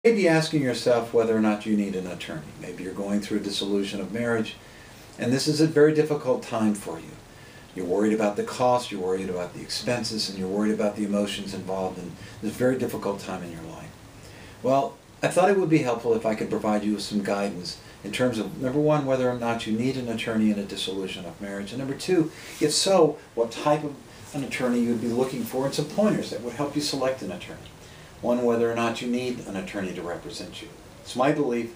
You may be asking yourself whether or not you need an attorney. Maybe you're going through a dissolution of marriage, and this is a very difficult time for you. You're worried about the cost, you're worried about the expenses, and you're worried about the emotions involved in this very difficult time in your life. Well, I thought it would be helpful if I could provide you with some guidance in terms of, number one, whether or not you need an attorney in a dissolution of marriage, and number two, if so, what type of an attorney you would be looking for, and some pointers that would help you select an attorney. One, whether or not you need an attorney to represent you. It's my belief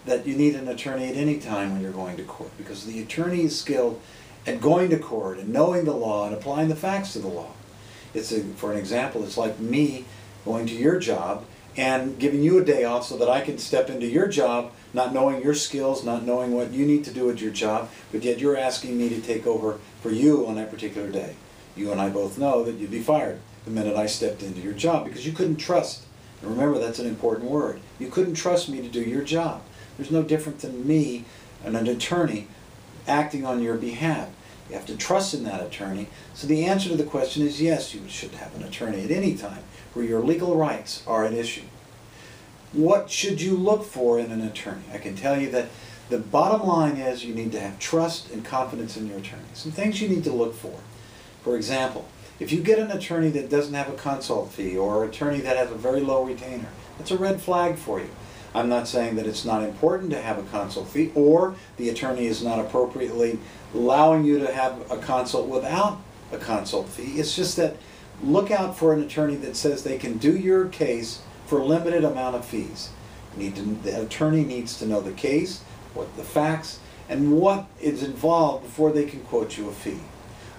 that you need an attorney at any time when you're going to court, because the attorney is skilled at going to court and knowing the law and applying the facts to the law. For an example, it's like me going to your job and giving you a day off so that I can step into your job, not knowing your skills, not knowing what you need to do at your job, but yet you're asking me to take over for you on that particular day. You and I both know that you'd be fired the minute I stepped into your job, because you couldn't trust. And remember, that's an important word. You couldn't trust me to do your job. There's no different than me and an attorney acting on your behalf. You have to trust in that attorney. So the answer to the question is yes, you should have an attorney at any time where your legal rights are at issue. What should you look for in an attorney? I can tell you that the bottom line is you need to have trust and confidence in your attorney. Some things you need to look for. For example, if you get an attorney that doesn't have a consult fee, or an attorney that has a very low retainer, that's a red flag for you. I'm not saying that it's not important to have a consult fee, or the attorney is not appropriately allowing you to have a consult without a consult fee. It's just that look out for an attorney that says they can do your case for a limited amount of fees. The attorney needs to know the case, what the facts, and what is involved before they can quote you a fee.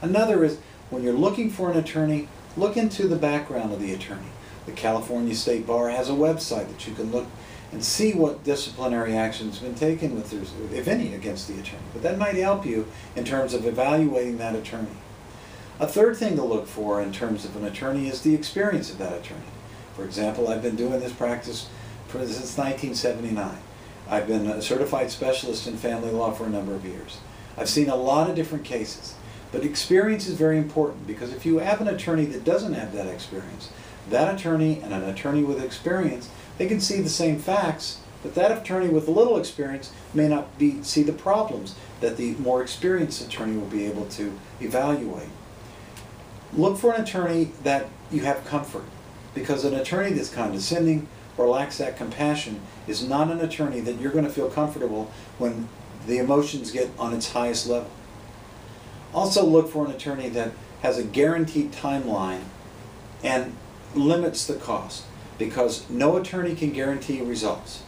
Another is, when you're looking for an attorney, look into the background of the attorney. The California State Bar has a website that you can look and see what disciplinary action has been taken, if any, against the attorney. But that might help you in terms of evaluating that attorney. A third thing to look for in terms of an attorney is the experience of that attorney. For example, I've been doing this practice since 1979. I've been a certified specialist in family law for a number of years. I've seen a lot of different cases. But experience is very important, because if you have an attorney that doesn't have that experience, that attorney and an attorney with experience, they can see the same facts, but that attorney with little experience may not see the problems that the more experienced attorney will be able to evaluate. Look for an attorney that you have comfort, because an attorney that's condescending or lacks that compassion is not an attorney that you're going to feel comfortable when the emotions get on its highest level. Also look for an attorney that has a guaranteed timeline and limits the cost, because no attorney can guarantee results.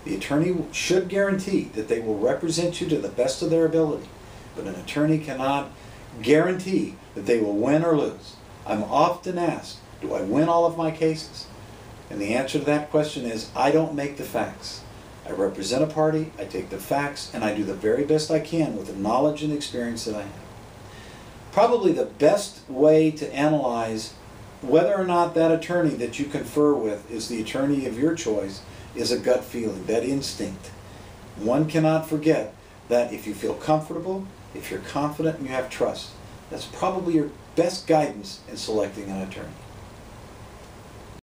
The attorney should guarantee that they will represent you to the best of their ability, but an attorney cannot guarantee that they will win or lose. I'm often asked, do I win all of my cases? And the answer to that question is, I don't make the facts. I represent a party, I take the facts, and I do the very best I can with the knowledge and experience that I have. Probably the best way to analyze whether or not that attorney that you confer with is the attorney of your choice is a gut feeling, that instinct. One cannot forget that if you feel comfortable, if you're confident and you have trust, that's probably your best guidance in selecting an attorney.